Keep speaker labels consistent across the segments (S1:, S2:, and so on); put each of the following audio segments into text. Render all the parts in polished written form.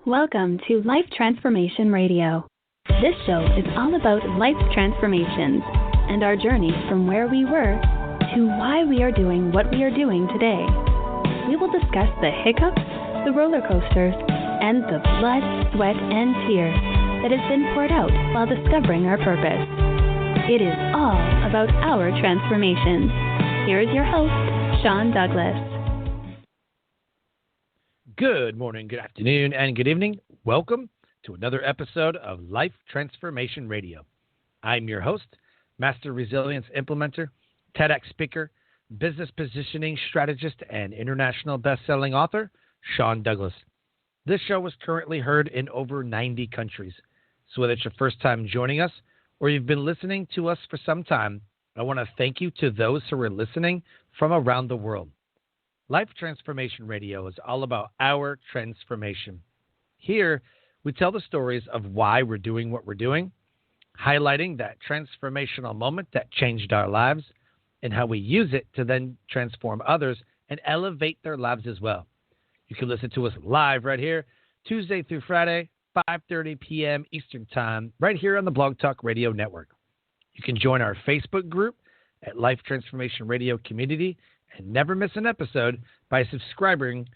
S1: Welcome to Life Transformation Radio. This show is all about life transformations and our journey from where we were to why we are doing what we are doing today. We will discuss the hiccups, the roller coasters, and the blood, sweat, and tears that has been poured out while discovering our purpose. It is all about our transformations. Here is your host, Sean Douglas.
S2: Good morning, good afternoon, and good evening. Welcome to another episode of Life Transformation Radio. I'm your host, Master Resilience Implementer, TEDx speaker, business positioning strategist, and international best-selling author, Sean Douglas. This show is currently heard in over 90 countries. So whether it's your first time joining us or you've been listening to us for some time, I want to thank you to those who are listening from around the world. Life Transformation Radio is all about our transformation. Here, we tell the stories of why we're doing what we're doing, highlighting that transformational moment that changed our lives, and how we use it to then transform others and elevate their lives as well. You can listen to us live right here, Tuesday through Friday, 5:30 p.m. Eastern Time, right here on the Blog Talk Radio Network. You can join our Facebook group at Life Transformation Radio Community and never miss an episode by subscribing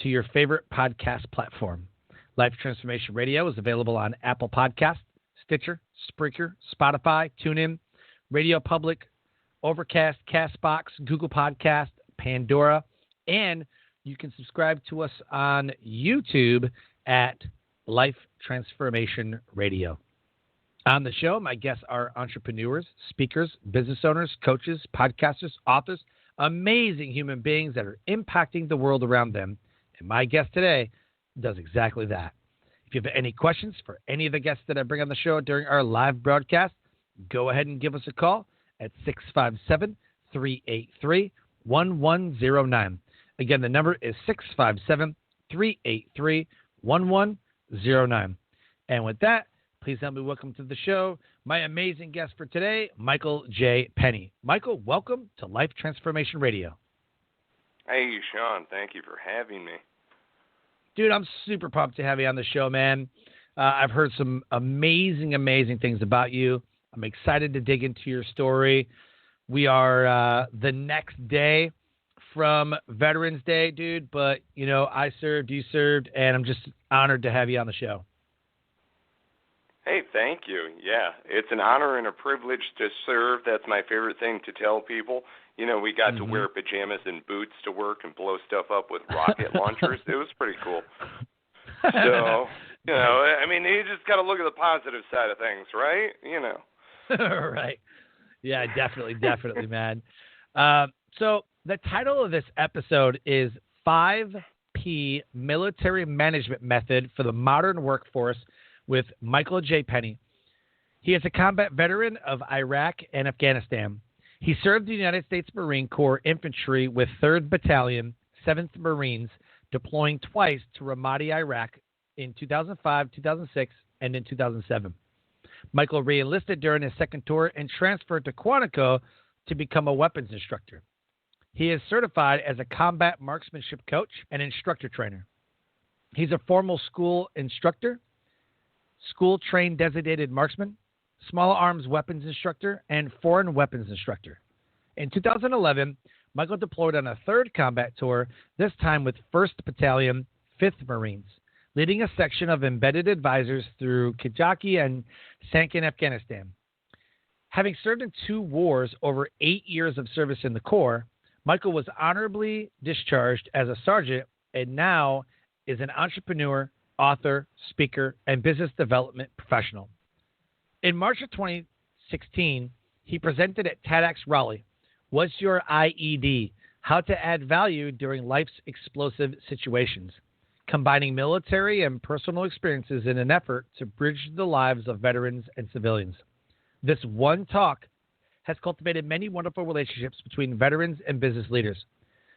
S2: to your favorite podcast platform. Life Transformation Radio is available on Apple Podcasts, Stitcher, Spreaker, Spotify, TuneIn, Radio Public, Overcast, CastBox, Google Podcast, Pandora, and you can subscribe to us on YouTube at Life Transformation Radio. On the show, my guests are entrepreneurs, speakers, business owners, coaches, podcasters, authors, amazing human beings that are impacting the world around them. And my guest today does exactly that. If you have any questions for any of the guests that I bring on the show during our live broadcast, go ahead and give us a call at 657-383-1109. Again, the number is 657-383-1109. And with that, please help me welcome to the show my amazing guest for today, Michael J. Penney. Michael, welcome to Life Transformation Radio.
S3: Hey, Sean. Thank you for having me.
S2: Dude, I'm super pumped to have you on the show, man. I've heard some amazing things about you. I'm excited to dig into your story. We are the next day from Veterans Day, dude, but, you know, I served, you served, and I'm just honored to have you on the show.
S3: Hey, thank you. Yeah, it's an honor and a privilege to serve. That's my favorite thing to tell people. You know, we got to wear pajamas and boots to work and blow stuff up with rocket launchers. It was pretty cool. So, you know, I mean, you just got to look at the positive side of things, right? You know.
S2: Right. Yeah, definitely, man. So the title of this episode is 5P Military Management Method for the Modern Workforce with Michael J. Penney. He is a combat veteran of Iraq and Afghanistan. He served the United States Marine Corps Infantry with 3rd Battalion, 7th Marines, deploying twice to Ramadi, Iraq in 2005, 2006, and in 2007. Michael reenlisted during his second tour and transferred to Quantico to become a weapons instructor. He is certified as a Combat Marksmanship Coach and Instructor Trainer. He's a Formal School Instructor, School Trained Designated Marksman, Small Arms Weapons Instructor, and Foreign Weapons Instructor. In 2011, Michael deployed on a third combat tour, this time with 1st Battalion, 5th Marines, leading a section of embedded advisors through Kajaki Sangin Afghanistan. Having served in 2 wars over 8 years of service in the Corps, Michael was honorably discharged as a sergeant and now is an entrepreneur, author, speaker, and business development professional. In March of 2016, he presented at TEDxRaleigh, What's Your IED? How to Add Value During Life's Explosive Situations, combining military and personal experiences in an effort to bridge the lives of veterans and civilians. This one talk has cultivated many wonderful relationships between veterans and business leaders.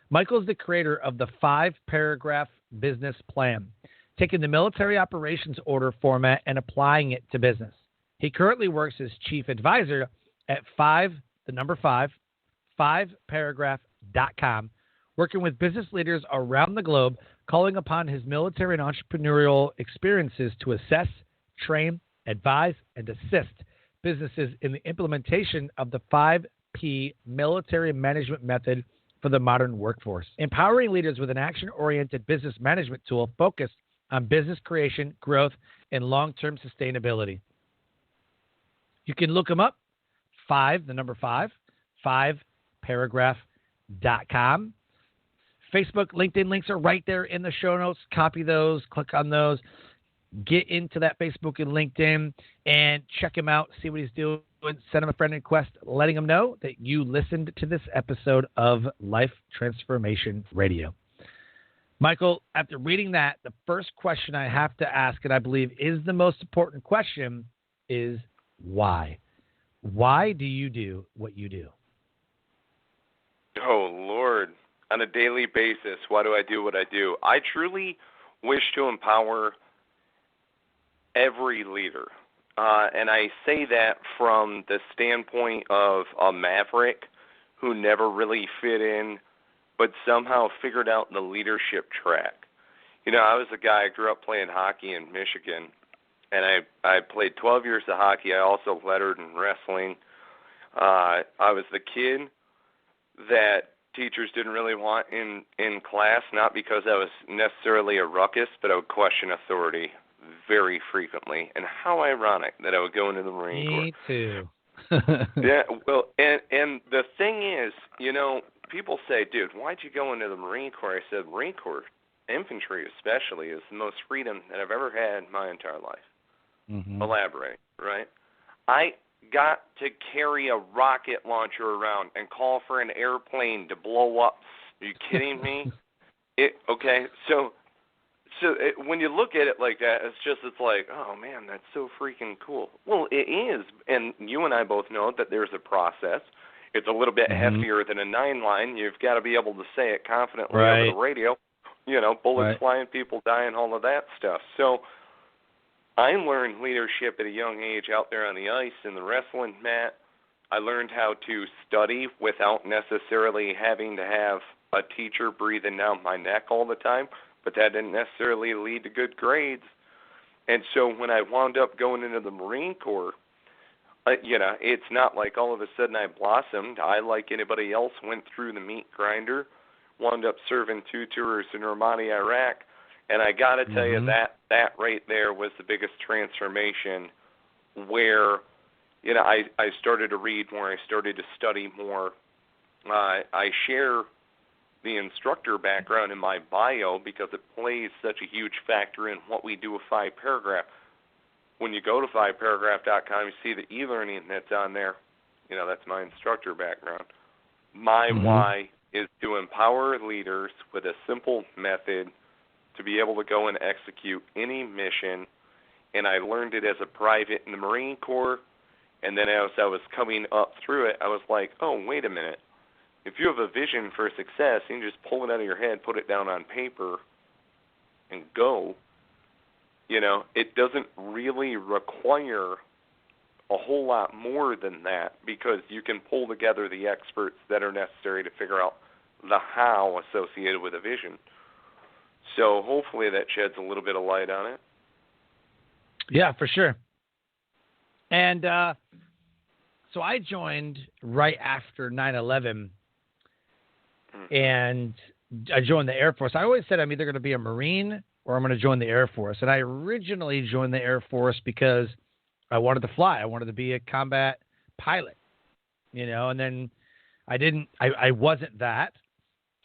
S2: Michael is the creator of the 5-paragraph business plan, taking the military operations order format and applying it to business. He currently works as chief advisor at 5paragraph.com, working with business leaders around the globe, calling upon his military and entrepreneurial experiences to assess, train, advise, and assist businesses in the implementation of the 5P military management method for the modern workforce, empowering leaders with an action-oriented business management tool focused on business creation, growth, and long-term sustainability. You can look him up, 5paragraph.com. Facebook, LinkedIn links are right there in the show notes. Copy those, click on those, get into that Facebook and LinkedIn, and check him out, see what he's doing. Send him a friend request, letting him know that you listened to this episode of Life Transformation Radio. Michael, after reading that, the first question I have to ask, and I believe is the most important question, is why? Why do you do what you do?
S3: Oh, Lord. On a daily basis, why do I do what I do? I truly wish to empower every leader. And I say that from the standpoint of a maverick who never really fit in, but somehow figured out the leadership track. You know, I was a guy, I grew up playing hockey in Michigan, and I played 12 years of hockey. I also lettered in wrestling. I was the kid that teachers didn't really want in class, not because I was necessarily a ruckus, but I would question authority very frequently. And how ironic that I would go into the Marine Corps.
S2: Me too.
S3: Yeah, well, and the thing is, you know, people say, dude, why'd you go into the Marine Corps? I said, Marine Corps, infantry especially, is the most freedom that I've ever had in my entire life. Mm-hmm. Elaborate, right? I got to carry a rocket launcher around and call for an airplane to blow up. Are you kidding me? When you look at it like that, it's like, oh, man, that's so freaking cool. Well, it is, and you and I both know that there's a process. It's a little bit heftier than a 9-line. You've got to be able to say it confidently over the radio. You know, bullets flying, people dying, all of that stuff. So I learned leadership at a young age out there on the ice in the wrestling mat. I learned how to study without necessarily having to have a teacher breathing down my neck all the time, but that didn't necessarily lead to good grades. And so when I wound up going into the Marine Corps, it's not like all of a sudden I blossomed. I, like anybody else, went through the meat grinder, wound up serving 2 tours in Ramadi, Iraq, and I got to tell you that right there was the biggest transformation where, you know, I started to read more, I started to study more. I share the instructor background in my bio because it plays such a huge factor in what we do with 5-paragraph. When you go to 5paragraph.com, you see the e-learning that's on there. You know, that's my instructor background. My why is to empower leaders with a simple method to be able to go and execute any mission. And I learned it as a private in the Marine Corps. And then as I was coming up through it, I was like, oh, wait a minute. If you have a vision for success, you can just pull it out of your head, put it down on paper, and go. You know, it doesn't really require a whole lot more than that because you can pull together the experts that are necessary to figure out the how associated with a vision. So hopefully that sheds a little bit of light on it.
S2: Yeah, for sure. And so I joined right after 9/11, and I joined the Air Force. I always said I'm either going to be a Marine or I'm going to join the Air Force. And I originally joined the Air Force because I wanted to fly. I wanted to be a combat pilot, you know, and then I wasn't that.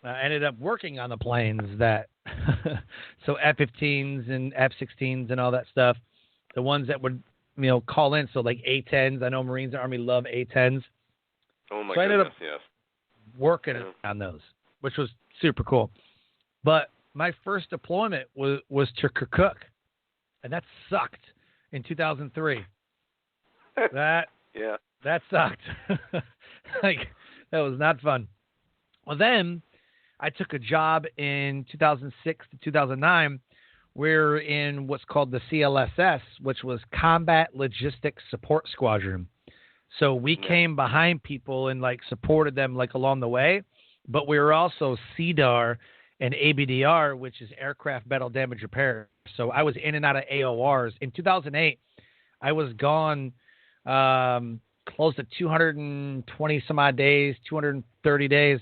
S2: I ended up working on the planes that, so F-15s and F-16s and all that stuff, the ones that would, you know, call in. So like A-10s. I know Marines and Army love A-10s.
S3: Oh, my
S2: goodness, I ended up working on those, which was super cool. But my first deployment was to Kirkuk, and that sucked in 2003. That sucked. Like, that was not fun. Well, then I took a job in 2006 to 2009. We're in what's called the CLSS, which was Combat Logistics Support Squadron. So we came behind people and like supported them like along the way, but we were also CDAR and ABDR, which is aircraft battle damage repair. So I was in and out of AORs. In 2008, I was gone close to 220 some odd days, 230 days,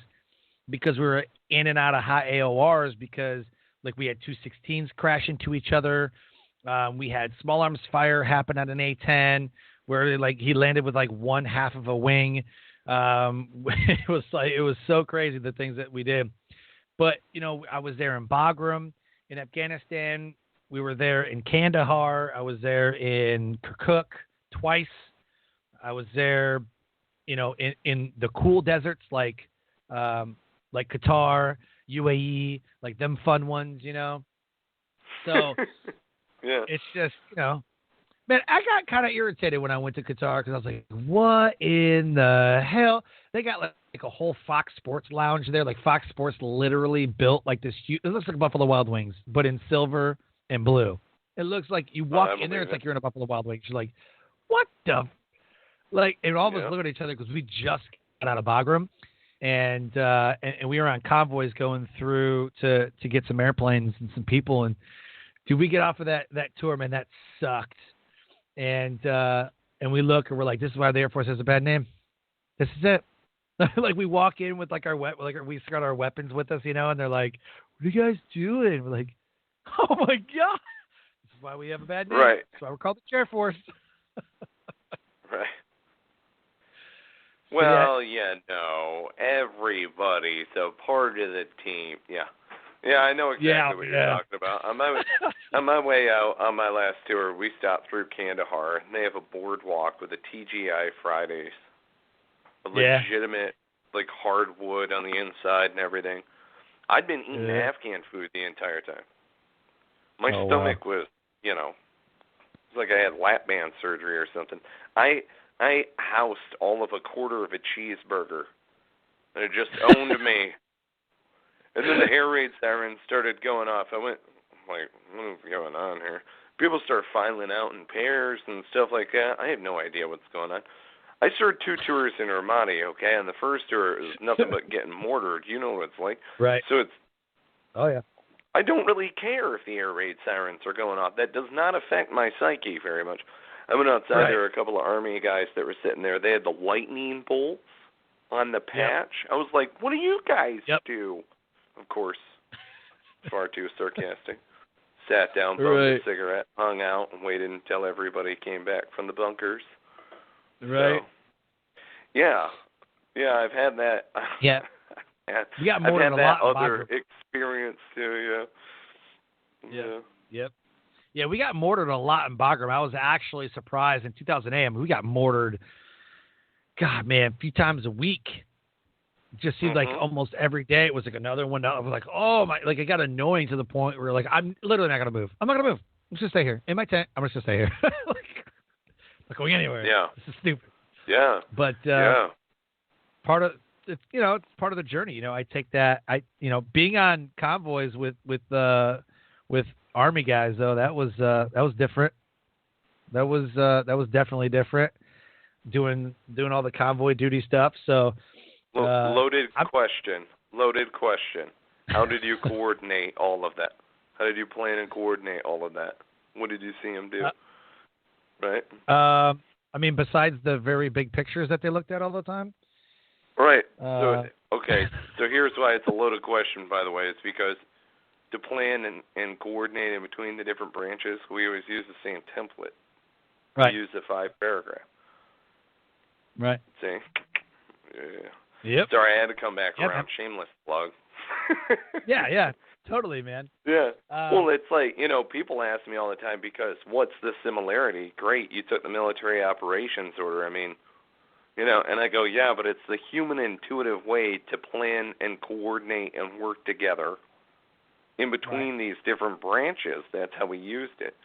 S2: because we were in and out of hot AORs because like we had 216s crash into each other. We had small arms fire happen at an A-10 where like he landed with like one half of a wing. It was so crazy the things that we did. But, you know, I was there in Bagram in Afghanistan. We were there in Kandahar. I was there in Kirkuk twice. I was there, you know, in the cool deserts like Qatar, UAE, like them fun ones, you know. So
S3: yeah.
S2: It's just, you know, man, I got kind of irritated when I went to Qatar because I was like, what in the hell? They got like a whole Fox Sports lounge there. Like Fox Sports literally built like this huge, it looks like Buffalo Wild Wings, but in silver and blue. It looks like you walk in there, it's like you're in a Buffalo Wild Wings. You're like, what the? Like, and all of us look at each other because we just got out of Bagram. And we were on convoys going through to get some airplanes and some people. And dude, we get off of that tour, man, that sucked. And we look and we're like, this is why the Air Force has a bad name. This is it. Like we walk in with like we got our weapons with us, you know, and they're like, what are you guys doing? We're like, oh my God, this is why we have a bad name.
S3: Right.
S2: That's why we're called the Air Force.
S3: Right. Well, no, everybody's a part of the team. Yeah. Yeah, I know exactly what you're talking about. On my way out on my last tour, we stopped through Kandahar, and they have a boardwalk with a TGI Fridays, a legitimate, like, hardwood on the inside and everything. I'd been eating Afghan food the entire time. My stomach was, you know, it was like I had lap band surgery or something. I housed all of a quarter of a cheeseburger, and it just owned me. And then the air raid sirens started going off. I went, like, what is going on here? People start filing out in pairs and stuff like that. I have no idea what's going on. I started 2 tours in Ramadi, okay? And the first tour is nothing but getting mortared. You know what it's like.
S2: Right.
S3: So it's...
S2: Oh, yeah.
S3: I don't really care if the air raid sirens are going off. That does not affect my psyche very much. I went outside. There were a couple of Army guys that were sitting there. They had the lightning bolts on the patch. I was like, what do you guys do? Of course, far too sarcastic. Sat down, bummed a cigarette, hung out, and waited until everybody came back from the bunkers.
S2: Right.
S3: So, yeah, I've had that.
S2: Yeah. You got more than a lot
S3: of other experience too.
S2: Yeah. Yep. Yeah, we got mortared a lot in Bagram. I was actually surprised in 2008. I mean, we got mortared, God, man, a few times a week. It just seemed like almost every day it was like another one. I was like, oh my, like it got annoying to the point where like I'm literally not gonna move. I'm not gonna move. I'm just gonna stay here in my tent. I'm just gonna stay here. Not going anywhere. Yeah, this is stupid.
S3: Yeah,
S2: but part of it's it's part of the journey. I take that. Being on convoys with Army guys though, that was different. That was definitely different. Doing all the convoy duty stuff. So.
S3: Loaded question. How did you coordinate all of that? How did you plan and coordinate all of that? What did you see him do? Right?
S2: I mean, besides the very big pictures that they looked at all the time?
S3: Right. So here's why it's a loaded question, by the way. It's because to plan and coordinate in between the different branches, we always use the same template.
S2: Right.
S3: We use the 5-paragraph.
S2: Right.
S3: See? Yeah.
S2: Yep.
S3: Sorry, I had to come back around. Shameless plug.
S2: Yeah, totally, man.
S3: Yeah. Well, it's like, people ask me all the time because what's the similarity? Great, you took the military operations order. I mean, and I go, yeah, but it's the human intuitive way to plan and coordinate and work together in between these different branches. That's how we used it.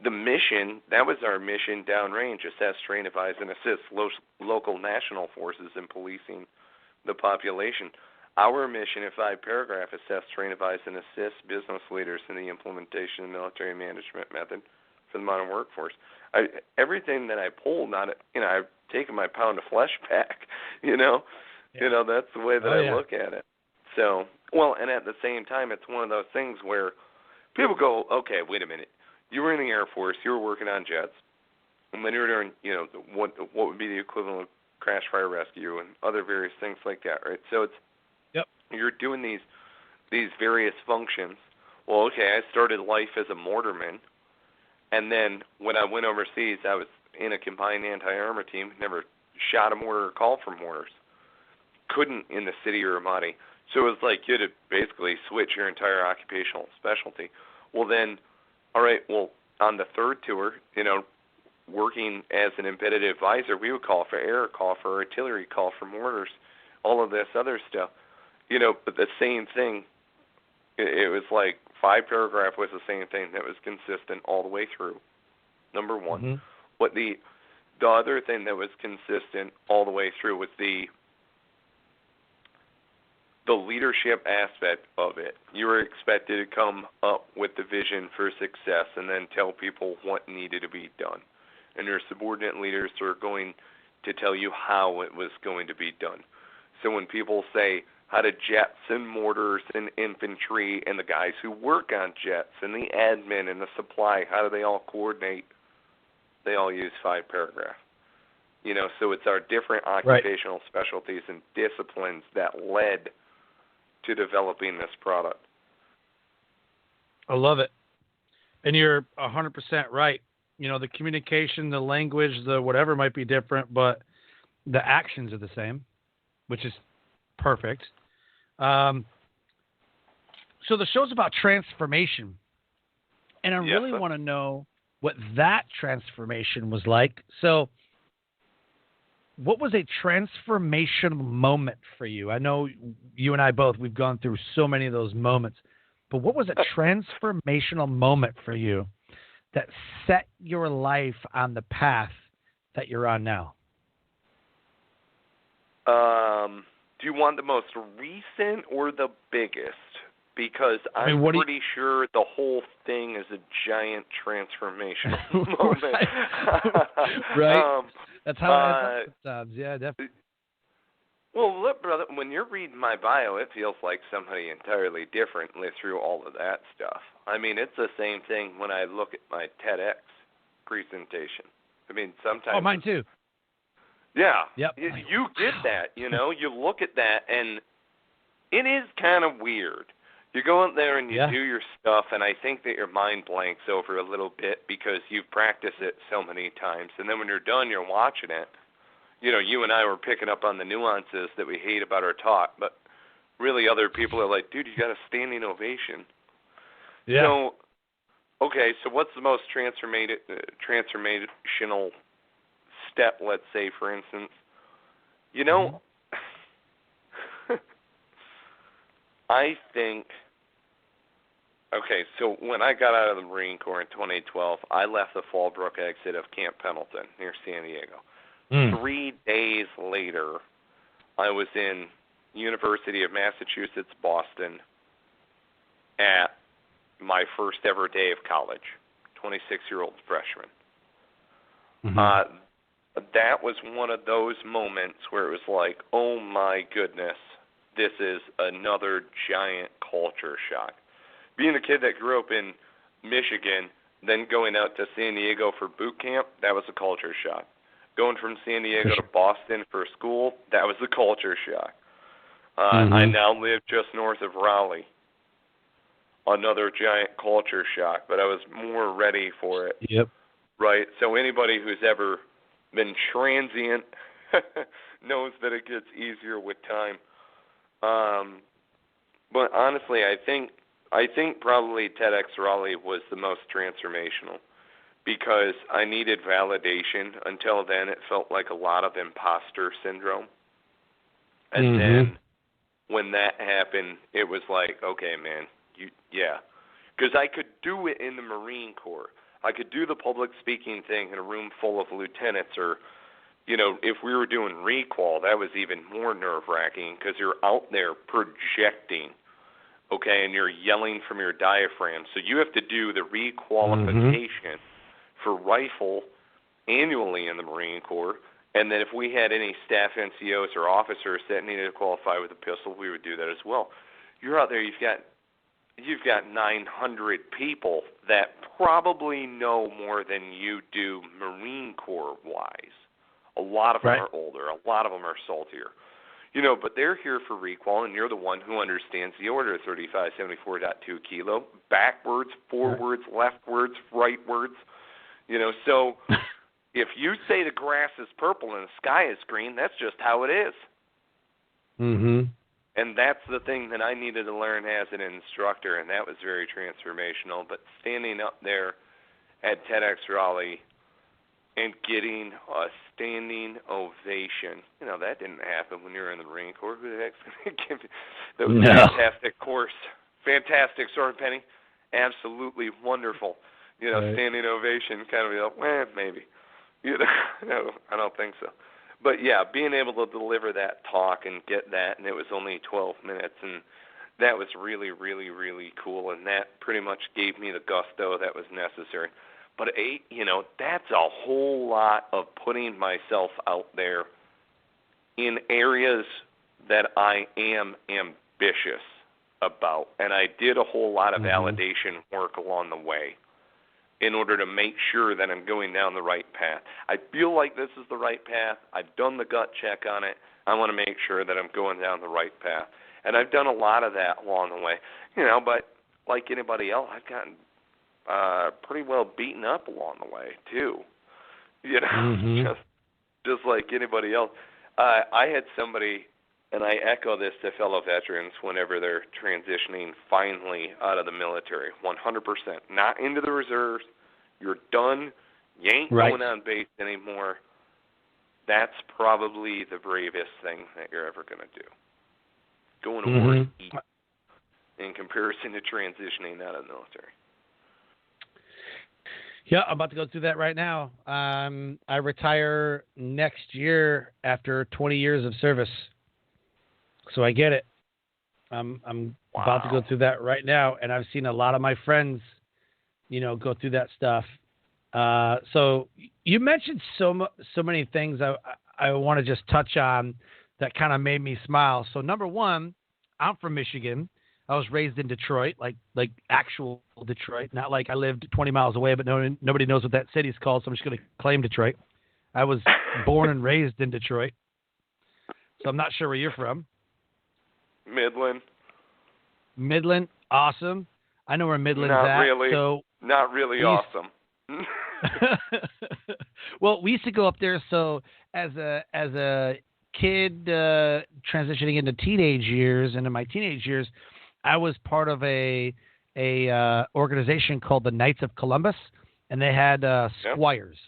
S3: The mission, that was our mission downrange, assess, train, advise, and assist local national forces in policing the population. Our mission in 5-paragraph, assess, train, advise, and assist business leaders in the implementation of the military management method for the modern workforce. Everything that I pulled on it, I've taken my pound of flesh back, that's the way that I look at it. So Well, and at the same time, it's one of those things where people go, okay, wait a minute. You were in the Air Force. You were working on jets. And then you were doing, what would be the equivalent of crash, fire, rescue, and other various things like that, right? So it's you're doing these various functions. Well, okay, I started life as a mortarman, and then when I went overseas, I was in a combined anti-armor team, never shot a mortar or called for mortars. Couldn't in the city of Ramadi. So it was like you had to basically switch your entire occupational specialty. Well then, all right, well, on the third tour, working as an embedded advisor, we would call for air, call for artillery, call for mortars, all of this other stuff. But the same thing, it was like 5-paragraph was the same thing that was consistent all the way through, number one.
S2: Mm-hmm.
S3: But the other thing that was consistent all the way through was the leadership aspect of it. You were expected to come up with the vision for success and then tell people what needed to be done. And your subordinate leaders are going to tell you how it was going to be done. So when people say how do jets and mortars and infantry and the guys who work on jets and the admin and the supply, how do they all coordinate? They all use 5-paragraph. So it's our different occupational specialties and disciplines that led to developing this product.
S2: I love it. And you're 100% right. The communication, the language, the whatever might be different, but the actions are the same, which is perfect. So the show's about transformation, and I really want to know what that transformation was like. So what was a transformational moment for you? I know you and I both, we've gone through so many of those moments, but what was a transformational moment for you that set your life on the path that you're on now?
S3: Do you want the most recent or the biggest? Because I'm pretty sure the whole thing is a giant transformational moment.
S2: Right. That's how it sounds. Yeah, definitely.
S3: Well, look, brother, when you're reading my bio, it feels like somebody entirely different lived through all of that stuff. I mean, it's the same thing when I look at my TEDx presentation. I mean, sometimes...
S2: Oh, mine too.
S3: Yeah.
S2: Yep.
S3: You get that, you look at that, and it is kind of weird. You go out there and you do your stuff, and I think that your mind blanks over a little bit because you've practiced it so many times. And then when you're done, you're watching it. You and I were picking up on the nuances that we hate about our talk, but really other people are like, dude, you got a standing ovation.
S2: Yeah.
S3: So, okay, so what's the most transformational step, let's say, for instance? I think, okay, so when I got out of the Marine Corps in 2012, I left the Fallbrook exit of Camp Pendleton near San Diego. 3 days later, I was in University of Massachusetts, Boston, at my first ever day of college, 26-year-old freshman. That was one of those moments where it was like, oh my goodness, this is another giant culture shock. Being a kid that grew up in Michigan, then going out to San Diego for boot camp, that was a culture shock. Going from San Diego to Boston for school, that was a culture shock. I now live just north of Raleigh. Another giant culture shock, but I was more ready for it.
S2: Yep.
S3: Right? So anybody who's ever been transient knows that it gets easier with time. But honestly, I think probably TEDxRaleigh was the most transformational because I needed validation. Until then, it felt like a lot of imposter syndrome. And then when that happened, it was like, okay, man, because I could do it in the Marine Corps. I could do the public speaking thing in a room full of lieutenants, or, if we were doing requal, that was even more nerve-wracking because you're out there projecting, okay, and you're yelling from your diaphragm. So you have to do the requalification for rifle annually in the Marine Corps, and then if we had any staff NCOs or officers that needed to qualify with a pistol, we would do that as well. you're out there, you've got 900 people that probably know more than you do Marine Corps-wise. A lot of them are older. A lot of them are saltier. But they're here for requal, and you're the one who understands the order 3574.2 kilo, backwards, forwards, leftwards, rightwards. So if you say the grass is purple and the sky is green, that's just how it is.
S2: Mm-hmm.
S3: And that's the thing that I needed to learn as an instructor, and that was very transformational. But standing up there at TEDxRaleigh and getting a standing ovation, that didn't happen when you were in the Marine Corps. Who the heck's going to give you? That was a fantastic course. Fantastic, sorry, Penny. Absolutely wonderful. Standing ovation, kind of maybe. No, I don't think so. But, yeah, being able to deliver that talk and get that, and it was only 12 minutes, and that was really, really, really cool, and that pretty much gave me the gusto that was necessary. But, that's a whole lot of putting myself out there in areas that I am ambitious about, and I did a whole lot of validation work along the way in order to make sure that I'm going down the right path. I feel like this is the right path. I've done the gut check on it. I want to make sure that I'm going down the right path. And I've done a lot of that along the way. But like anybody else, I've gotten pretty well beaten up along the way, too. Just like anybody else. I had somebody, and I echo this to fellow veterans whenever they're transitioning finally out of the military, 100%. Not into the reserves. You're done. You ain't going on base anymore. That's probably the bravest thing that you're ever going to do. Going to war to eat in comparison to transitioning out of the military.
S2: Yeah, I'm about to go through that right now. I retire next year after 20 years of service. So I get it. I'm about to go through that right now, and I've seen a lot of my friends, go through that stuff. So you mentioned so many things I want to just touch on that kind of made me smile. So number one, I'm from Michigan. I was raised in Detroit, like actual Detroit, not like I lived 20 miles away, but nobody knows what that city's called, so I'm just going to claim Detroit. I was born and raised in Detroit, so I'm not sure where you're from. Midland, awesome. I know where Midland's at.
S3: Really,
S2: so
S3: not really awesome.
S2: Well, we used to go up there. So as a kid transitioning into teenage years, and in my teenage years, I was part of a organization called the Knights of Columbus, and they had squires.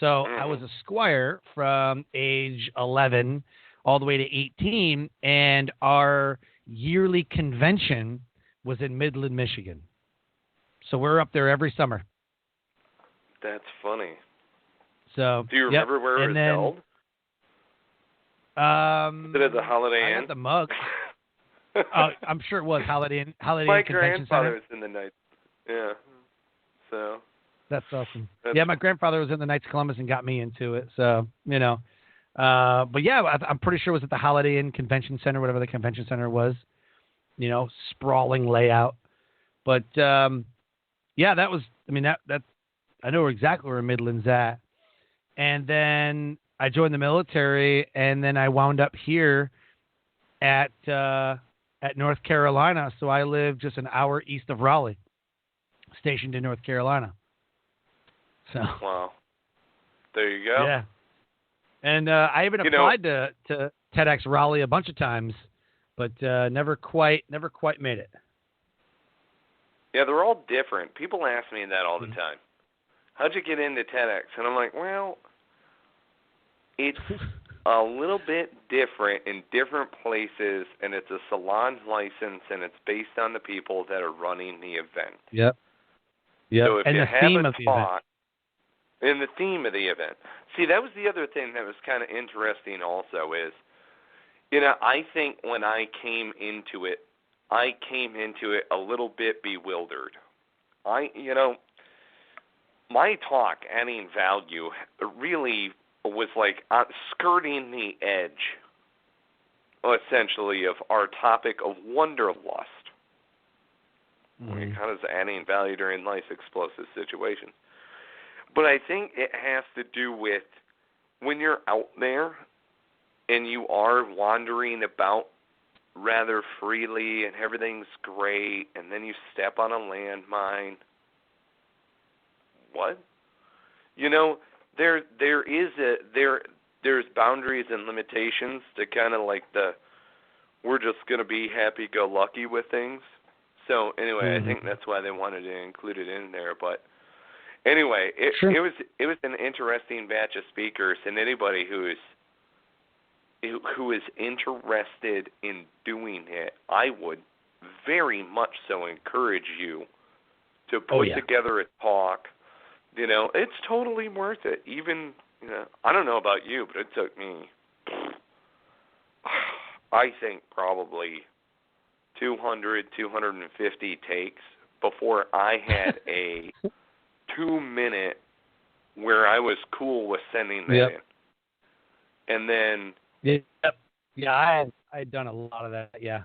S2: So I was a squire from age 11 all the way to 18, and our yearly convention was in Midland, Michigan. So we're up there every summer.
S3: That's funny.
S2: So
S3: do you remember where it was held? Was it at the Holiday Inn?
S2: I got the mug. I'm sure it was Holiday Inn Convention Center.
S3: My grandfather was in the Knights. Yeah. So.
S2: That's awesome. My grandfather was in the Knights of Columbus and got me into it. So, but yeah, I'm pretty sure it was at the Holiday Inn Convention Center, whatever the convention center was, sprawling layout. But, that was, that I know exactly where Midland's at. And then I joined the military, and then I wound up here at North Carolina. So I live just an hour east of Raleigh, stationed in North Carolina. So.
S3: Wow. There you go.
S2: Yeah. And I even applied to TEDxRaleigh a bunch of times, but never quite made it.
S3: Yeah, they're all different. People ask me that all the time. How'd you get into TEDx? And I'm like, well, it's a little bit different in different places, and it's a salon license, and it's based on the people that are running the event.
S2: Yep.
S3: So if
S2: and
S3: you
S2: the
S3: have
S2: theme
S3: a
S2: of the
S3: talk,
S2: event.
S3: and the theme of the event. See, that was the other thing that was kind of interesting also is, I think when I came into it a little bit bewildered. My talk, adding value, really was like skirting the edge essentially of our topic of wanderlust. It kind of is adding value during life's explosive situations. But I think it has to do with when you're out there and you are wandering about rather freely and everything's great, and then you step on a landmine. What? You know, there's boundaries and limitations to kind of like we're just going to be happy-go-lucky with things. So anyway, I think that's why they wanted to include it in there. But anyway, it was an interesting batch of speakers, and anybody who is interested in doing it, I would very much so encourage you to put together a talk. You know, it's totally worth it. Even, you know, I don't know about you, but it took me, I think, probably 200, 250 takes before I had a 2-minute where I was cool with sending that in. And then...
S2: I had done a lot of that, Yeah.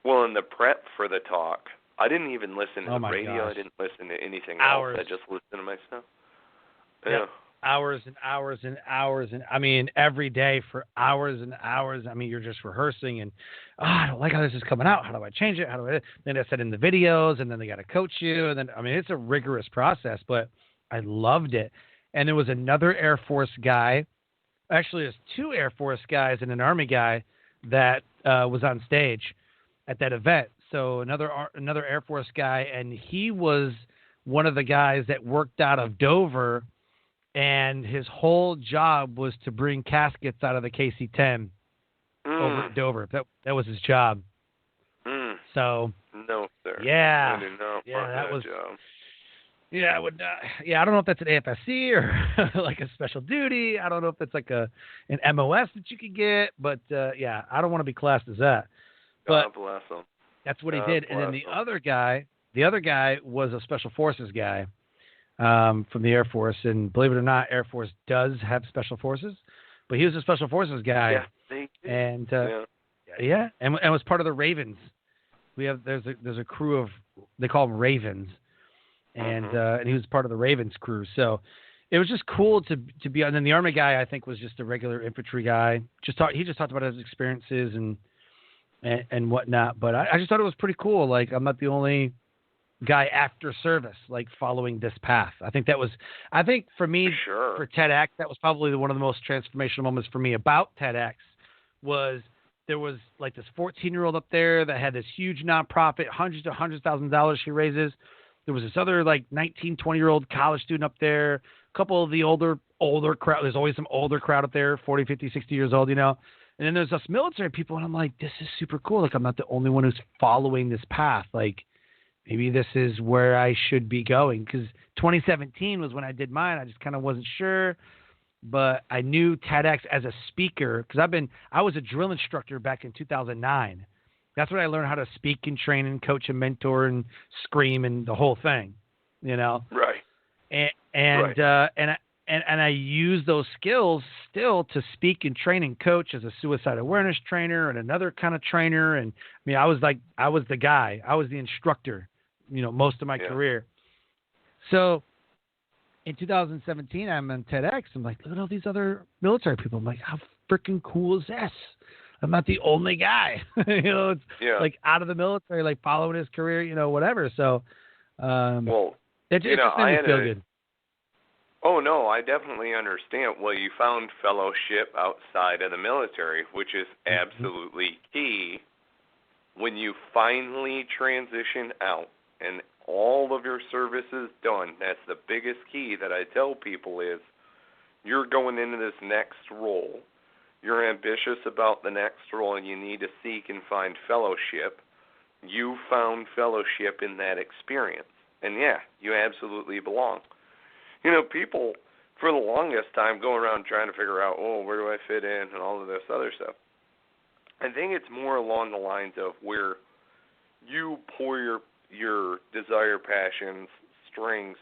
S3: Well, in the prep for the talk, I didn't even listen to the radio.
S2: Gosh.
S3: I didn't listen to anything
S2: Hours.
S3: else. I just listened to myself.
S2: Yep. Hours and hours and hours. And I mean, every day for hours and hours. I mean, you're just rehearsing and, I don't like how this is coming out. How do I change it? Then I set in the videos, and then they got to coach you. And then, I mean, it's a rigorous process, but I loved it. And there was another Air Force guy. Actually, there's 2 Air Force guys and an Army guy that was on stage at that event. So another Air Force guy, and he was one of the guys that worked out of Dover, and his whole job was to bring caskets out of the KC-10 over at Dover. That was his job. So
S3: no, sir.
S2: Yeah,
S3: I did not
S2: that was.
S3: Job.
S2: Yeah, I would. I don't know if that's an AFSC or like a special duty. I don't know if it's like an MOS that you could get, but I don't want to be classed as that. But
S3: God bless him.
S2: That's what he did. And then the other guy was a Special Forces guy from the Air Force. And believe it or not, Air Force does have Special Forces, but he was a Special Forces guy.
S3: Yeah, they do.
S2: And and was part of the Ravens. There's a crew of, they call them Ravens. And he was part of the Ravens crew. So it was just cool to be on. And then the Army guy, I think, was just a regular infantry guy. He just talked about his experiences and whatnot. But I just thought it was pretty cool. Like, I'm not the only guy after service, like, following this path. I think for me, for TEDx, that was probably one of the most transformational moments for me about TEDx was there was like this 14-year-old up there that had this huge nonprofit, hundreds of $100,000 she raises. There was this other like 19, 20-year-old college student up there, a couple of the older crowd. There's always some older crowd up there, 40, 50, 60 years old, you know. And then there's us military people, and I'm like, this is super cool. Like, I'm not the only one who's following this path. Like, maybe this is where I should be going. Because 2017 was when I did mine. I just kind of wasn't sure. But I knew TEDx as a speaker because I was a drill instructor back in 2009. That's when I learned how to speak and train and coach and mentor and scream and the whole thing, you know.
S3: Right.
S2: And I use those skills still to speak and train and coach as a suicide awareness trainer and another kind of trainer. And I mean, I was the guy. I was the instructor, you know, most of my career. So in 2017, I'm on TEDx. I'm like, look at all these other military people. I'm like, how freaking cool is this? I'm not the only guy, you know, it's like out of the military, like following his career, you know, whatever. So, it just made me feel good.
S3: Oh, no, I definitely understand. Well, you found fellowship outside of the military, which is absolutely key. When you finally transition out and all of your service is done, that's the biggest key that I tell people is you're going into this next role. You're ambitious about the next role, and you need to seek and find fellowship. You found fellowship in that experience. And, you absolutely belong. You know, people, for the longest time, go around trying to figure out, where do I fit in and all of this other stuff. I think it's more along the lines of where you pour your desire, passions, strengths,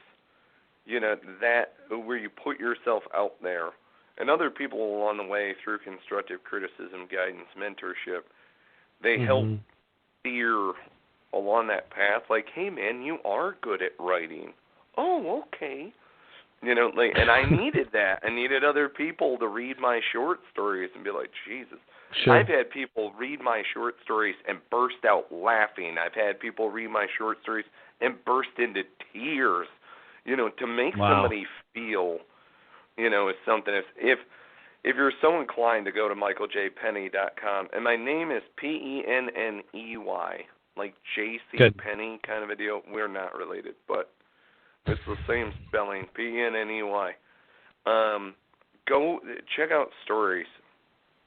S3: you know, that where you put yourself out there and other people along the way through constructive criticism, guidance, mentorship, they
S2: Mm-hmm.
S3: help steer along that path. Like, hey, man, you are good at writing. Oh, okay. You know, like, and I needed that. I needed other people to read my short stories and be like, Jesus.
S2: Sure.
S3: I've had people read my short stories and burst out laughing. I've had people read my short stories and burst into tears, you know, to make somebody feel, you know, it's something. If you're so inclined to go to michaeljpenney.com, and my name is Penney, like J.C. Penney kind of a deal. We're not related, but it's the same spelling, Penney. Go check out stories.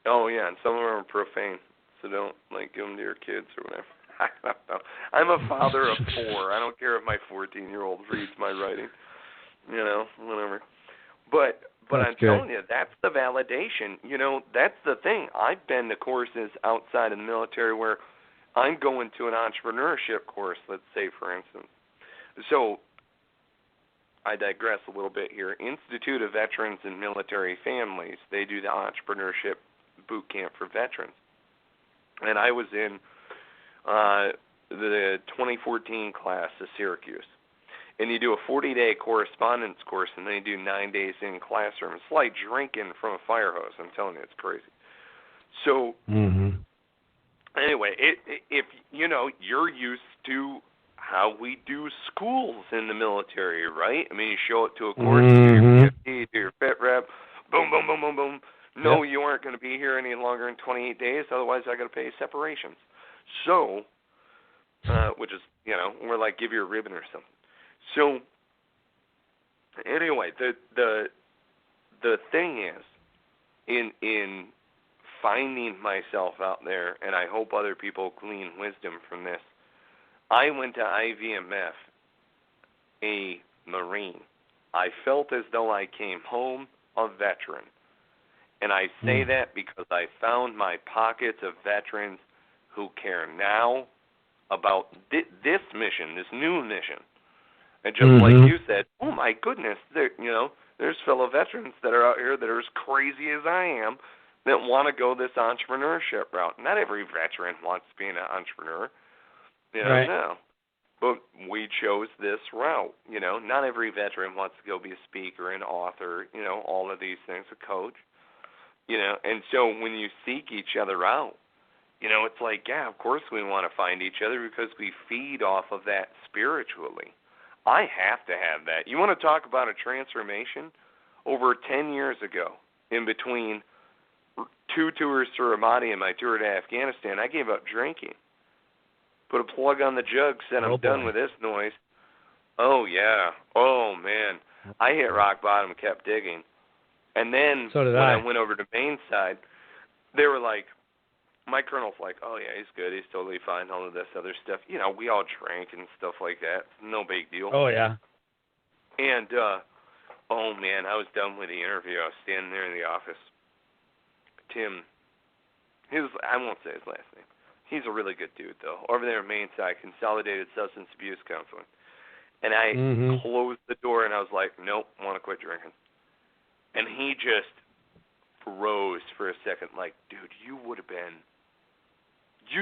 S3: Oh, yeah, and some of them are profane, so don't, like, give them to your kids or whatever. I don't know. I'm a father of 4. I don't care if my 14-year-old reads my writing, you know, whatever. But I'm telling you, that's the validation. You know, that's the thing. I've been to courses outside of the military where I'm going to an entrepreneurship course, let's say, for instance. So I digress a little bit here. Institute of Veterans and Military Families, they do the entrepreneurship boot camp for veterans. And I was in the 2014 class of Syracuse. And you do a 40-day correspondence course, and then you do 9 days in classroom. It's like drinking from a fire hose. I'm telling you, it's crazy. So, anyway, if you know, you're used to how we do schools in the military, right? I mean, you show up to a course, you do your PT, do your fit rep, boom, boom, boom, boom, boom. No, you aren't going to be here any longer than 28 days, otherwise I got to pay separations. So, which is, you know, we're like, give you a ribbon or something. So, anyway, the thing is, in finding myself out there, and I hope other people glean wisdom from this, I went to IVMF, a Marine. I felt as though I came home a veteran. And I say that because I found my pockets of veterans who care now about this mission, this new mission. And just like you said, oh my goodness, there's fellow veterans that are out here that are as crazy as I am that want to go this entrepreneurship route. Not every veteran wants to be an entrepreneur. You know, no. But we chose this route. You know, not every veteran wants to go be a speaker, an author, you know, all of these things, a coach. You know, and so when you seek each other out, you know, it's like, yeah, of course we want to find each other because we feed off of that spiritually. I have to have that. You want to talk about a transformation? Over 10 years ago, in between 2 tours to Ramadi and my tour to Afghanistan, I gave up drinking. Put a plug on the jug, said I'm done with this noise. Oh, yeah. Oh, man. I hit rock bottom and kept digging. And then when I went over to main side, they were like, my colonel's like, oh, yeah, he's good. He's totally fine, all of this other stuff. You know, we all drank and stuff like that. No big deal.
S2: Oh, yeah.
S3: And, oh, man, I was done with the interview. I was standing there in the office. Tim, I won't say his last name. He's a really good dude, though. Over there at main side, Consolidated Substance Abuse Counseling. And I closed the door, and I was like, nope, I want to quit drinking. And he just froze for a second, like, dude, you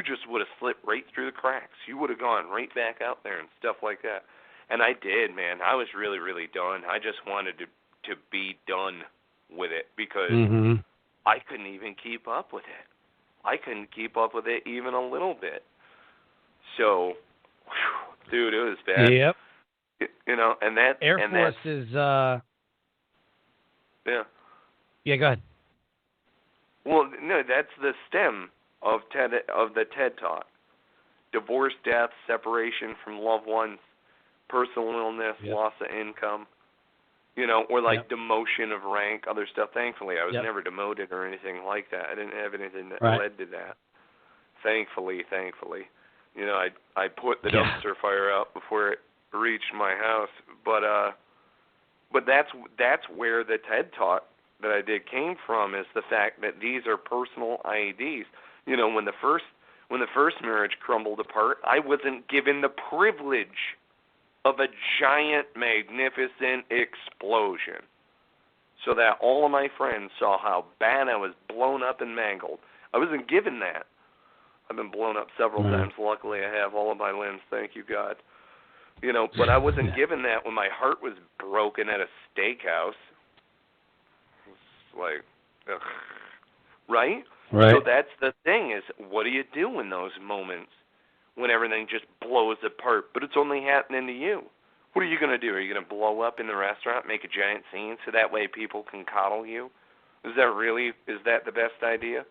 S3: just would have slipped right through the cracks. You would have gone right back out there and stuff like that. And I did, man. I was really, really done. I just wanted to be done with it because I couldn't even keep up with it. I couldn't keep up with it even a little bit. So, dude, it was bad.
S2: Yep.
S3: You know, and that
S2: Air Force is
S3: yeah.
S2: Yeah, go ahead.
S3: Well, no, that's the stem of the TED Talk. Divorce, death, separation from loved ones, personal illness, loss of income, you know, or like demotion of rank, other stuff. Thankfully, I was never demoted or anything like that. I didn't have anything that led to that. Thankfully. You know, I put the dumpster fire out before it reached my house. But that's where the TED Talk that I did came from, is the fact that these are personal IEDs. You know, when the first marriage crumbled apart, I wasn't given the privilege of a giant, magnificent explosion. so that all of my friends saw how bad I was blown up and mangled. I wasn't given that. I've been blown up several times. Luckily, I have all of my limbs. Thank you, God. You know, but I wasn't given that when my heart was broken at a steakhouse. It's like, ugh. Right?
S2: Right.
S3: So that's the thing is, what do you do in those moments when everything just blows apart, but it's only happening to you? What are you going to do? Are you going to blow up in the restaurant, make a giant scene so that way people can coddle you? Is that the best idea?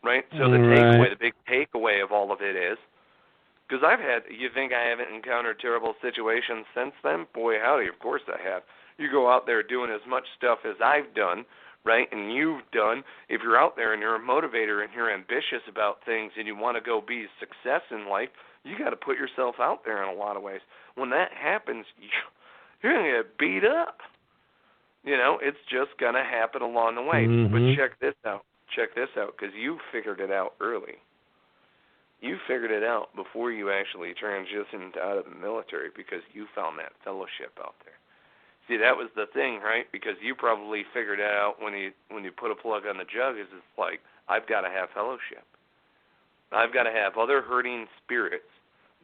S3: Right? So the big takeaway of all of it is, because you think I haven't encountered terrible situations since then? Boy, howdy, of course I have. You go out there doing as much stuff as I've done, right, and you've done. If you're out there and you're a motivator and you're ambitious about things and you want to go be a success in life, you got to put yourself out there in a lot of ways. When that happens, you're going to get beat up. You know, it's just going to happen along the way.
S2: Mm-hmm.
S3: But check this out, because you figured it out early. You figured it out before you actually transitioned out of the military because you found that fellowship out there. See, that was the thing, right? Because you probably figured it out when you put a plug on the jug. It's like, I've got to have fellowship. I've got to have other hurting spirits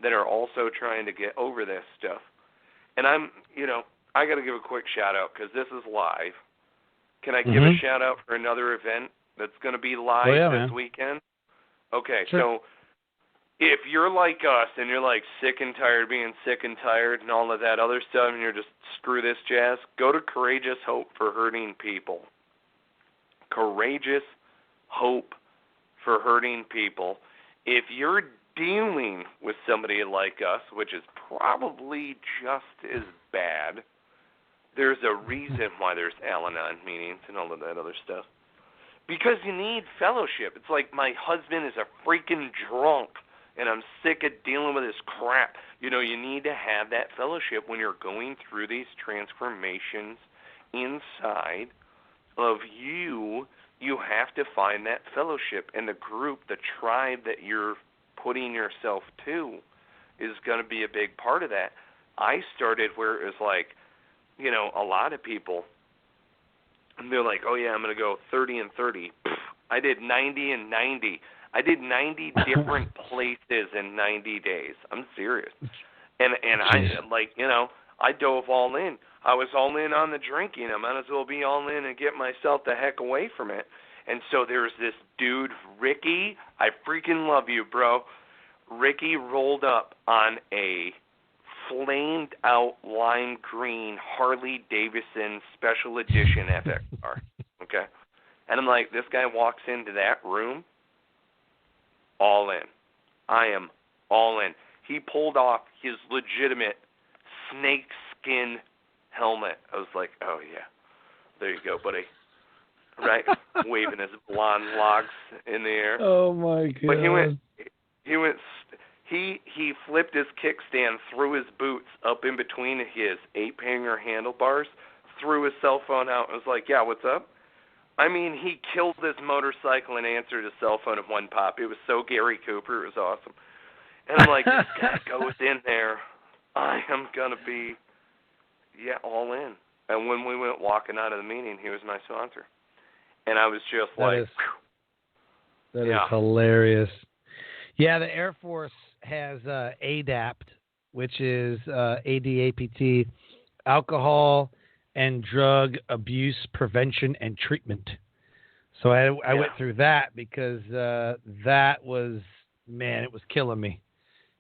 S3: that are also trying to get over this stuff. And I got to give a quick shout out because this is live. Can I give a shout out for another event that's going to be live this weekend? Okay,
S2: sure.
S3: So if you're like us and you're like sick and tired of being sick and tired and all of that other stuff and you're just screw this jazz, go to Courageous Hope for Hurting People. Courageous Hope for Hurting People. If you're dealing with somebody like us, which is probably just as bad, there's a reason why there's Al-Anon meetings and all of that other stuff. Because you need fellowship. It's like my husband is a freaking drunk and I'm sick of dealing with this crap. You know, you need to have that fellowship when you're going through these transformations inside of you. You have to find that fellowship, and the group, the tribe that you're putting yourself to is going to be a big part of that. I started where it was like, you know, a lot of people, and they're like, oh, yeah, I'm going to go 30 and 30. I did 90 and 90. I did 90 different places in 90 days. I'm serious. And I, like, you know, I dove all in. I was all in on the drinking. I might as well be all in and get myself the heck away from it. And so there's this dude, Ricky. I freaking love you, bro. Ricky rolled up on a flamed out lime green Harley Davidson special edition FX car. Okay? And I'm like, this guy walks into that room, all in. I am all in. He pulled off his legitimate snake skin helmet. I was like, oh, yeah. There you go, buddy. Right? Waving his blonde locks in the air.
S2: Oh, my God.
S3: But he flipped his kickstand, threw his boots up in between his 8-hanger handlebars, threw his cell phone out, and was like, yeah, what's up? I mean, he killed this motorcycle and answered his cell phone in one pop. It was so Gary Cooper. It was awesome. And I'm like, this guy goes in there. I am going to be, all in. And when we went walking out of the meeting, he was my sponsor. And I was just
S2: that is hilarious. Yeah, the Air Force has ADAPT, which is ADAPT, Alcohol and Drug Abuse Prevention and Treatment. So I went through that because that was, man, it was killing me.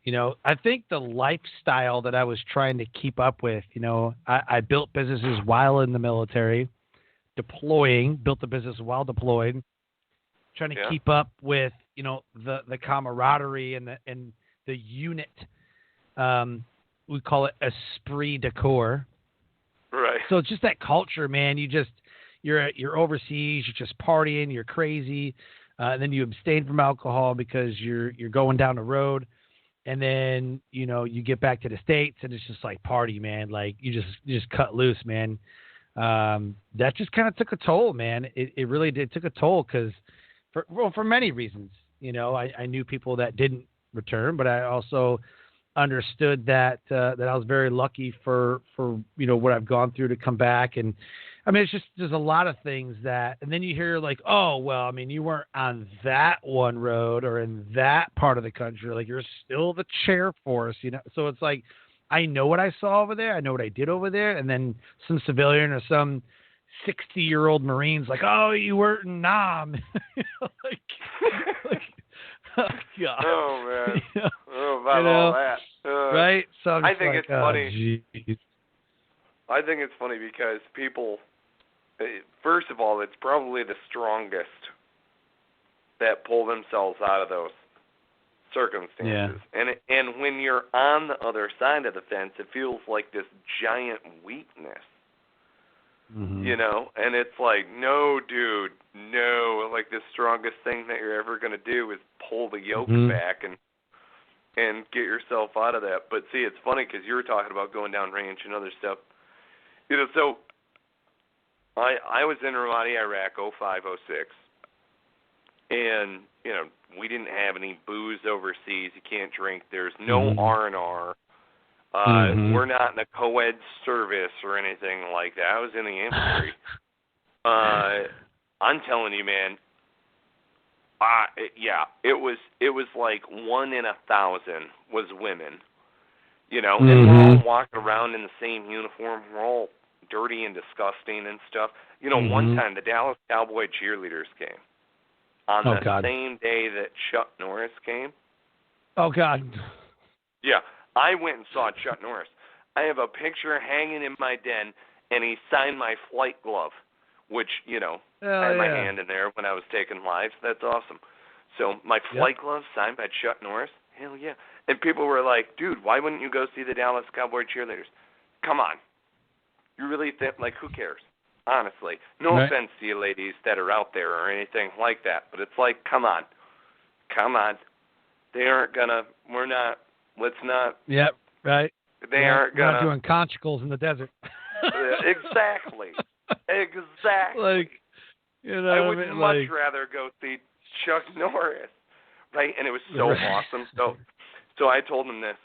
S2: You know, I think the lifestyle that I was trying to keep up with, you know, I built businesses while in the military, built the business while deployed, trying to keep up with, you know, the camaraderie and the unit. We call it esprit de corps.
S3: Right.
S2: So it's just that culture, man. You're overseas, you're just partying, you're crazy, and then you abstain from alcohol because you're going down the road, and then you know you get back to the States and it's just like party, man. Like you just cut loose, man. That just kind of took a toll, man. It really did took a toll because for many reasons, you know, I knew people that didn't return, but I also understood that I was very lucky for you know what I've gone through to come back, and I mean, it's just there's a lot of things that, and then you hear like, oh, well, I mean, you weren't on that one road or in that part of the country. Like, you're still the chair force, you know? So it's like, I know what I saw over there. I know what I did over there. And then some civilian or some 60-year-old Marine's like, oh, you weren't in Nam. You know, like, oh, God.
S3: Oh, man.
S2: You know,
S3: oh, about all that.
S2: Right? So
S3: I think
S2: like,
S3: it's funny.
S2: Geez.
S3: I think it's funny because people, first of all, it's probably the strongest that pull themselves out of those circumstances.
S2: Yeah.
S3: And when you're on the other side of the fence, it feels like this giant weakness.
S2: Mm-hmm.
S3: You know, and it's like, no, dude, no. Like, the strongest thing that you're ever going to do is pull the yoke back and get yourself out of that. But see, it's funny because you were talking about going down range and other stuff. You know, so I was in Ramadi, Iraq, 05, 06, and, you know, we didn't have any booze overseas. You can't drink. There's no R&R. We're not in a co-ed service or anything like that. I was in the infantry. I'm telling you, man, it was like 1 in 1,000 was women. You know, and we're all walking around in the same uniform. We're all dirty and disgusting and stuff. You know, one time the Dallas Cowboy cheerleaders came on the same day that Chuck Norris came.
S2: Oh, God.
S3: Yeah, I went and saw Chuck Norris. I have a picture hanging in my den, and he signed my flight glove, which, you know, I had my hand in there when I was taking lives. That's awesome. So my flight glove signed by Chuck Norris. Hell yeah. And people were like, dude, why wouldn't you go see the Dallas Cowboy cheerleaders? Come on. You really think, like, who cares? Honestly. No offense to you ladies that are out there or anything like that, but it's like, come on. Come on. They aren't going to, let's not.
S2: Yep, right.
S3: They aren't going to.
S2: We're not doing conchicles in the desert.
S3: Exactly. Exactly.
S2: Like, you know,
S3: I would much rather go see Chuck Norris. Right? And it was so awesome. So I told him this.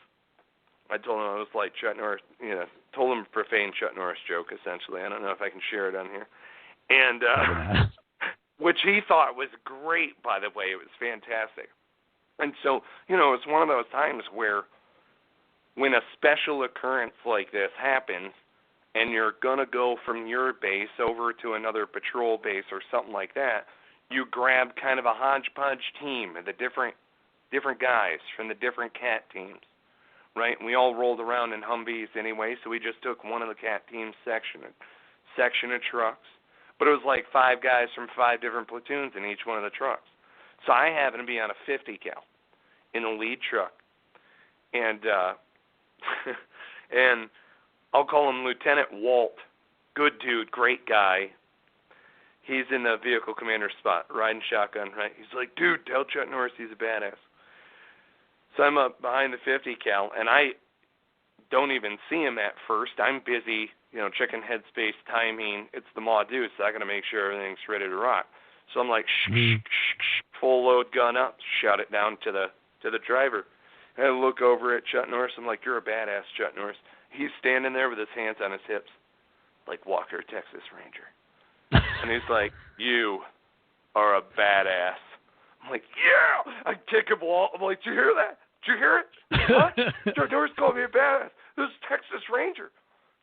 S3: I told him I was like Chuck Norris, you know, told him a profane Chuck Norris joke, essentially. I don't know if I can share it on here. And which he thought was great, by the way. It was fantastic. And so, you know, it's one of those times where when a special occurrence like this happens and you're going to go from your base over to another patrol base or something like that, you grab kind of a hodgepodge team of the different guys from the different cat teams, right? And we all rolled around in Humvees anyway, so we just took one of the cat team's section of trucks. But it was like 5 guys from 5 different platoons in each one of the trucks. So I happened to be on a 50 cal in the lead truck. And and I'll call him Lieutenant Walt. Good dude, great guy. He's in the vehicle commander spot, riding shotgun, right? He's like, dude, tell Chuck Norris he's a badass. So I'm up behind the 50 cal, and I don't even see him at first. I'm busy, you know, checking headspace, timing. It's the Ma Deuce, so I got to make sure everything's ready to rock. So I'm like, full load gun up, shout it down to the driver. And I look over at Chuck Norris. I'm like, you're a badass, Chuck Norris. He's standing there with his hands on his hips, like Walker, Texas Ranger. And he's like, you are a badass. I'm like, yeah. I kick him all. I'm like, did you hear that? Did you hear it? What? Chuck Norris called me a badass. This is Texas Ranger.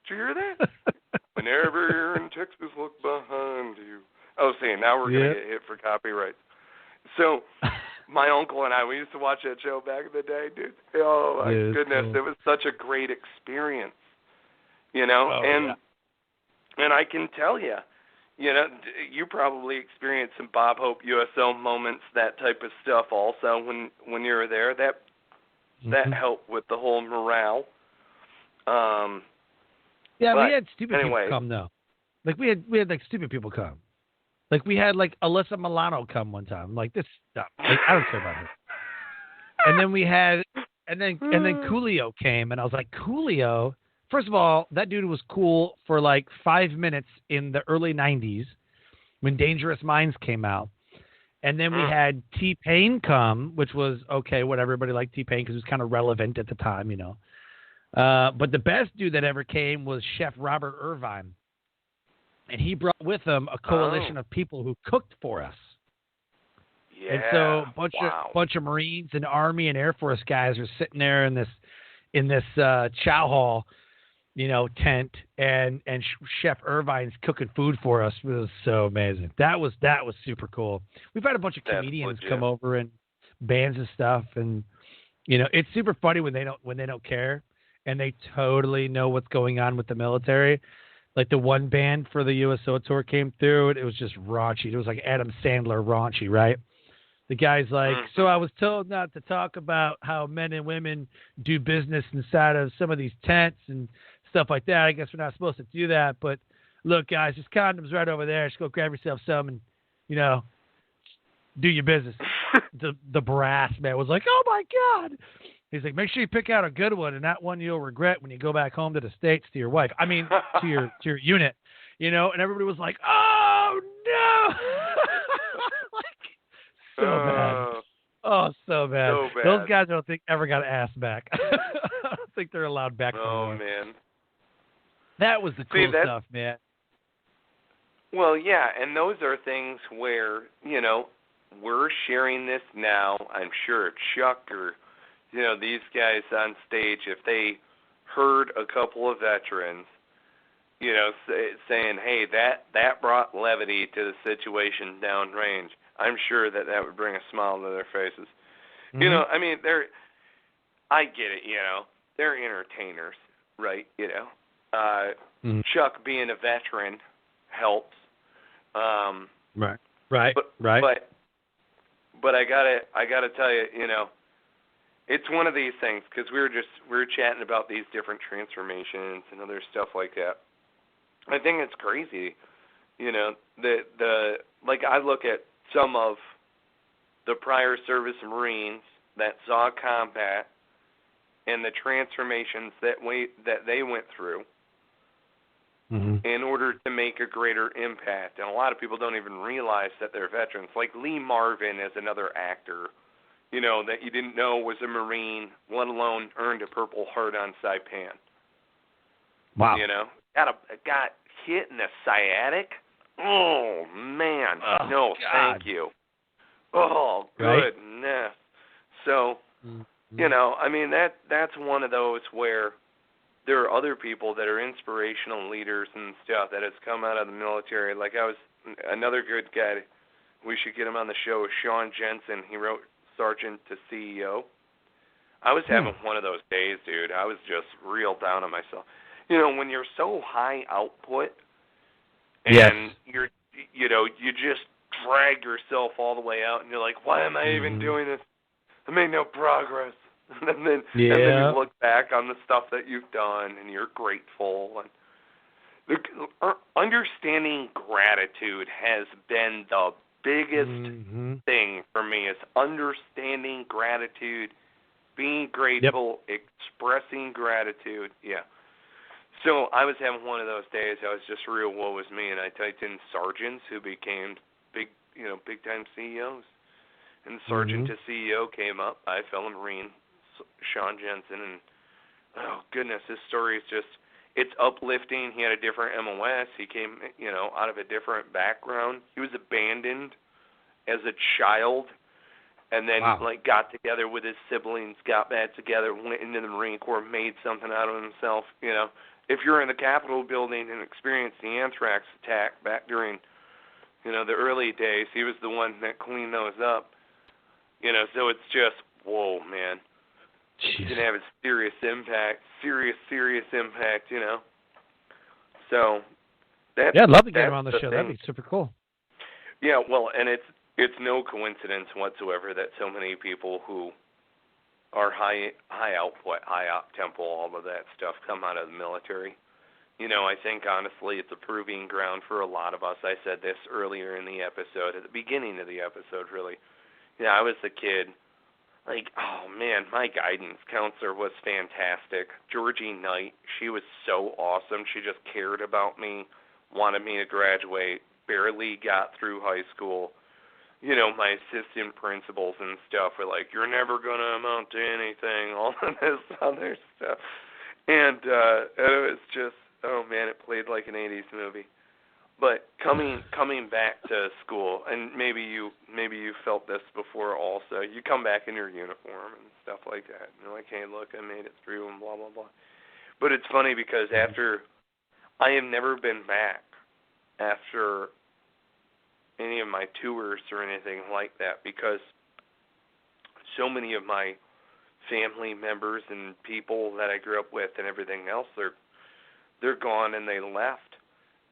S3: Did you hear that? Whenever you're in Texas, look behind you. Oh, see, now we're going to get hit for copyright. So my uncle and I, we used to watch that show back in the day, dude. Oh, my goodness. Cool. It was such a great experience, you know. And I can tell you, you know, you probably experienced some Bob Hope USO moments, that type of stuff also when you were there. That helped with the whole morale.
S2: We had stupid people come, though. Like, we had like, stupid people come. Like, we had, like, Alyssa Milano come one time. Like, this stuff. Like, I don't care about her. And then we had, and then Coolio came, and I was like, Coolio? First of all, that dude was cool for, like, 5 minutes in the early 90s when Dangerous Minds came out. And then we had T-Pain come, which was, okay, whatever. Everybody liked T-Pain because he was kind of relevant at the time, you know. But the best dude that ever came was Chef Robert Irvine. and he brought with him a coalition of people who cooked for us.
S3: Yeah.
S2: And so a bunch of Marines and Army and Air Force guys are sitting there in this chow hall, tent, and Chef Irvine's cooking food for us. It was so amazing. That was super cool. We've had a bunch of comedians come over and bands and stuff, and it's super funny when they don't care and they totally know what's going on with the military. Like the one band for the USO tour came through, and it was just raunchy. It was like Adam Sandler raunchy, right? The guy's like, so I was told not to talk about how men and women do business inside of some of these tents and stuff like that. I guess we're not supposed to do that. But look, guys, there's condoms right over there. Just go grab yourself some and, do your business. The brass man was like, oh, my God. He's like, make sure you pick out a good one and not one you'll regret when you go back home to the States to your wife. I mean, to your unit, and everybody was like, oh, no. So bad. Oh, so bad. Those guys I don't think ever got asked back. I don't think they're allowed back.
S3: Oh, man.
S2: That was the cool stuff, man.
S3: Well, yeah, and those are things where, we're sharing this now. I'm sure Chuck or, these guys on stage, if they heard a couple of veterans, saying, hey, that brought levity to the situation downrange, I'm sure that would bring a smile to their faces.
S2: Mm-hmm.
S3: I mean, I get it, they're entertainers, right? Chuck being a veteran helps.
S2: Right.
S3: But I gotta tell you, it's one of these things because we were chatting about these different transformations and other stuff like that. I think it's crazy, like I look at some of the prior service Marines that saw combat and the transformations that they went through in order to make a greater impact. And a lot of people don't even realize that they're veterans. Like Lee Marvin is another actor, that you didn't know was a Marine, let alone earned a Purple Heart on Saipan.
S2: Wow.
S3: Got hit in the sciatic. Oh, man.
S2: Oh,
S3: no,
S2: God.
S3: Thank you. Oh, goodness. Right? So, I mean, that's one of those where there are other people that are inspirational leaders and stuff that has come out of the military. Like another good guy, we should get him on the show, is Sean Jensen. He wrote Sergeant to CEO. I was having one of those days, dude. I was just real down on myself. When you're so high output and you just drag yourself all the way out and you're like, why am I even doing this? I made no progress. And then you look back on the stuff that you've done and you're grateful. And understanding gratitude has been the biggest thing for me, is understanding gratitude, being grateful, expressing gratitude. Yeah. So I was having one of those days. I was just real woe is me, and I typed in sergeants who became big time CEOs. And Sergeant to CEO came up. I fell a Marine, Sean Jensen, and oh goodness, his story is it's uplifting. He had a different MOS. He came, out of a different background. He was abandoned as a child, and then got together with his siblings, got back together, went into the Marine Corps, made something out of himself. If you're in the Capitol building and experienced the anthrax attack back during, the early days, he was the one that cleaned those up. So it's just, whoa, man. Jeez. It's going to have a serious impact, serious impact, So that's
S2: I'd love to get him on the show. That'd be super cool.
S3: Yeah, well, and it's no coincidence whatsoever that so many people who are high output, high op tempo, all of that stuff come out of the military. I think honestly it's a proving ground for a lot of us. I said this earlier in the episode, at the beginning of the episode, really. I was a kid. Like, oh man, my guidance counselor was fantastic. Georgie Knight, she was so awesome. She just cared about me, wanted me to graduate, barely got through high school. My assistant principals and stuff were like, you're never going to amount to anything, all of this other stuff. And it was just, oh man, it played like an 80s movie. But coming back to school, and maybe you felt this before also. You come back in your uniform and stuff like that. And you're like, hey, look, I made it through, and blah blah blah. But it's funny because after I have never been back after any of my tours or anything like that, because so many of my family members and people that I grew up with and everything else, they're gone and they left.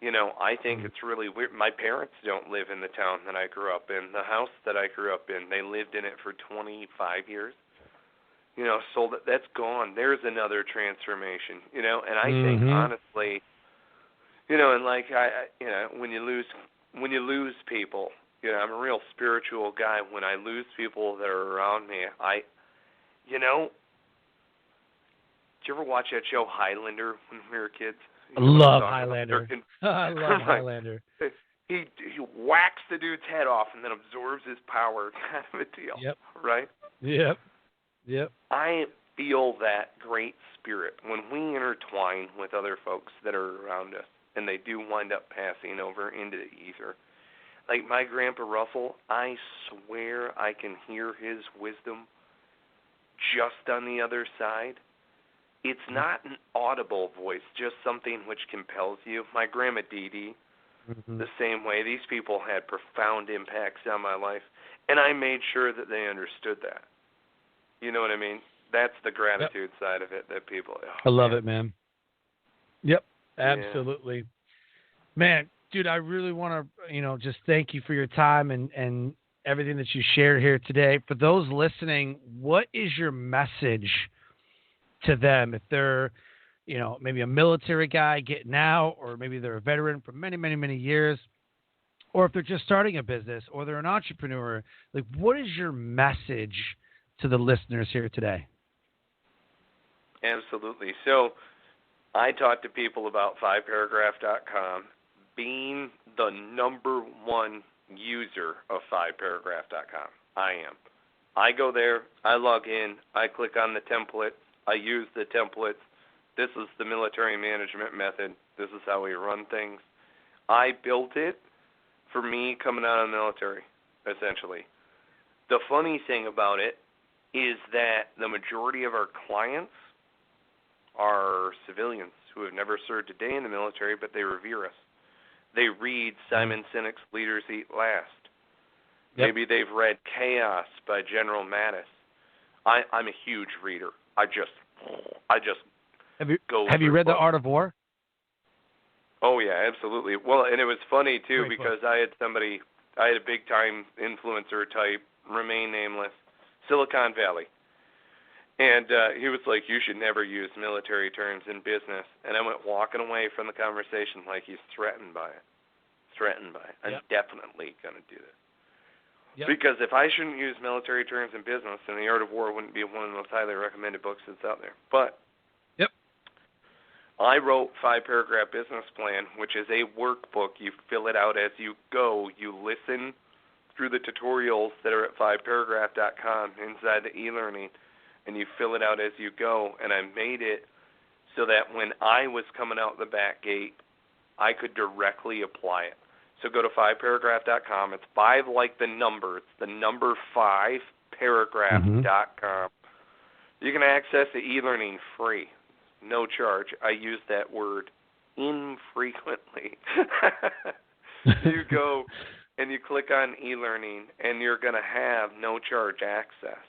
S3: You know, I think it's really weird. My parents don't live in the town that I grew up in. The house that I grew up in, they lived in it for 25 years. You know, so that's gone. There's another transformation, you know, and I think honestly, you know, and like when you lose people, you know, I'm a real spiritual guy. When I lose people that are around me, did you ever watch that show Highlander when we were kids?
S2: I love Highlander. I love Highlander.
S3: He whacks the dude's head off and then absorbs his power, kind of a deal.
S2: Yep.
S3: Right?
S2: Yep.
S3: I feel that great spirit when we intertwine with other folks that are around us, and they do wind up passing over into the ether. Like my Grandpa Russell, I swear I can hear his wisdom just on the other side. It's not an audible voice, just something which compels you. My Grandma Dee Dee, the same way. These people had profound impacts on my life, and I made sure that they understood that. You know what I mean? That's the gratitude side of it that people...
S2: I love it, man. Yep, absolutely. Yeah. Man, dude, I really want to, just thank you for your time and everything that you shared here today. For those listening, what is your message to them if they're, maybe a military guy getting out, or maybe they're a veteran for many, many, many years, or if they're just starting a business, or they're an entrepreneur? Like, what is your message to the listeners here today?
S3: Absolutely. So I talk to people about 5paragraph.com, being the number one user of 5paragraph.com. I am. I go there, I log in, I click on the template, I use the templates. This is the military management method. This is how we run things. I built it for me coming out of the military, essentially. The funny thing about it is that the majority of our clients are civilians who have never served a day in the military, but they revere us. They read Simon Sinek's Leaders Eat Last. Yep. Maybe they've read Chaos by General Mattis. I'm a huge reader. I just go.
S2: Have you read The Art of War?
S3: Oh yeah, absolutely. Well, and it was funny too because I had a big time influencer type, remain nameless, Silicon Valley, and he was like, "You should never use military terms in business." And I went walking away from the conversation like he's threatened by it. I'm definitely gonna do this. Yep. Because if I shouldn't use military terms in business, then The Art of War wouldn't be one of the most highly recommended books that's out there. But I wrote 5-paragraph business plan, which is a workbook. You fill it out as you go. You listen through the tutorials that are at 5paragraph.com inside the e-learning, and you fill it out as you go. And I made it so that when I was coming out the back gate, I could directly apply it. So go to 5paragraph.com. It's 5 like the number. It's the number 5, paragraph.com. You can access the e-learning free, no charge. I use that word infrequently. You go and you click on e-learning, and you're going to have no charge access.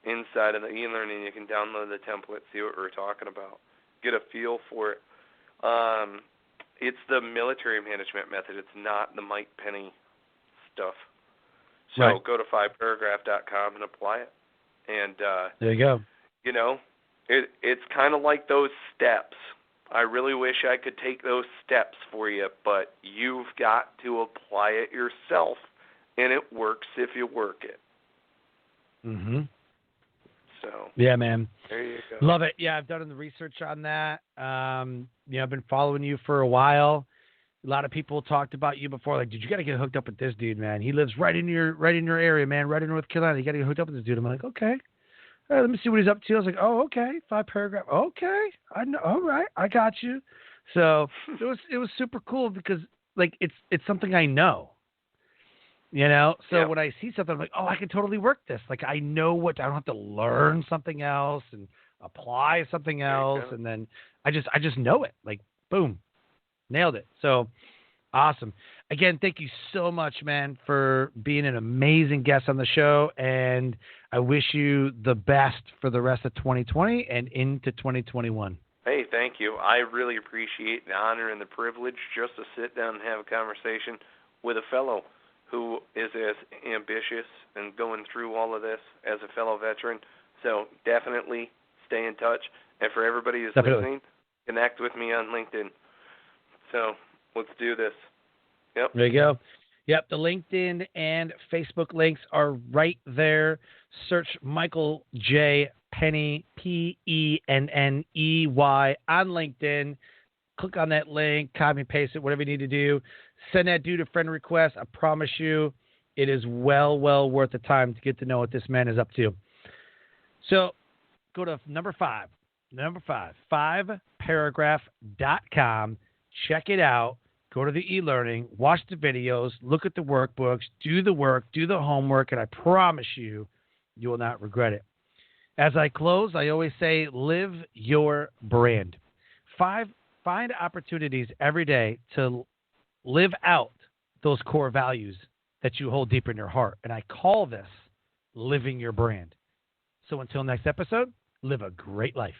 S3: Inside of the e-learning, you can download the template, see what we're talking about, get a feel for it. It's the military management method. It's not the Mike Penney stuff. So go to 5paragraph.com and apply it. And
S2: there you go.
S3: It's kind of like those steps. I really wish I could take those steps for you, but you've got to apply it yourself, and it works if you work it. So
S2: yeah, man.
S3: There you go.
S2: Love it. Yeah, I've done the research on that. I've been following you for a while. A lot of people talked about you before, like, dude, you got to get hooked up with this dude, man. He lives right in your area, man, right in North Carolina. You got to get hooked up with this dude. I'm like, okay. All right, let me see what he's up to. I was like, oh, okay, 5-paragraph. Okay, I know. All right, I got you. So it was super cool because like it's something I know. You know, so
S3: Yeah.
S2: when I see something, I'm like, oh, I can totally work this. Like I know what, I don't have to learn something else and apply something
S3: There you
S2: else,
S3: go.
S2: and then I just know it. Like boom, nailed it. So awesome. Again, thank you so much, man, for being an amazing guest on the show, and I wish you the best for the rest of 2020 and into 2021.
S3: Hey, thank you. I really appreciate the honor and the privilege just to sit down and have a conversation with a fellow who is as ambitious and going through all of this as a fellow veteran. So definitely stay in touch. And for everybody who's listening, connect with me on LinkedIn. So let's do this. Yep.
S2: There you go. Yep, the LinkedIn and Facebook links are right there. Search Michael J. Penney, Penney, on LinkedIn. Click on that link, copy and paste it, whatever you need to do. Send that dude a friend request. I promise you it is well worth the time to get to know what this man is up to. So go to number five, 5paragraph.com. Check it out. Go to the e-learning, watch the videos, look at the workbooks, do the work, do the homework, and I promise you, you will not regret it. As I close, I always say, live your brand. Find opportunities every day to live out those core values that you hold deep in your heart. And I call this living your brand. So until next episode, live a great life.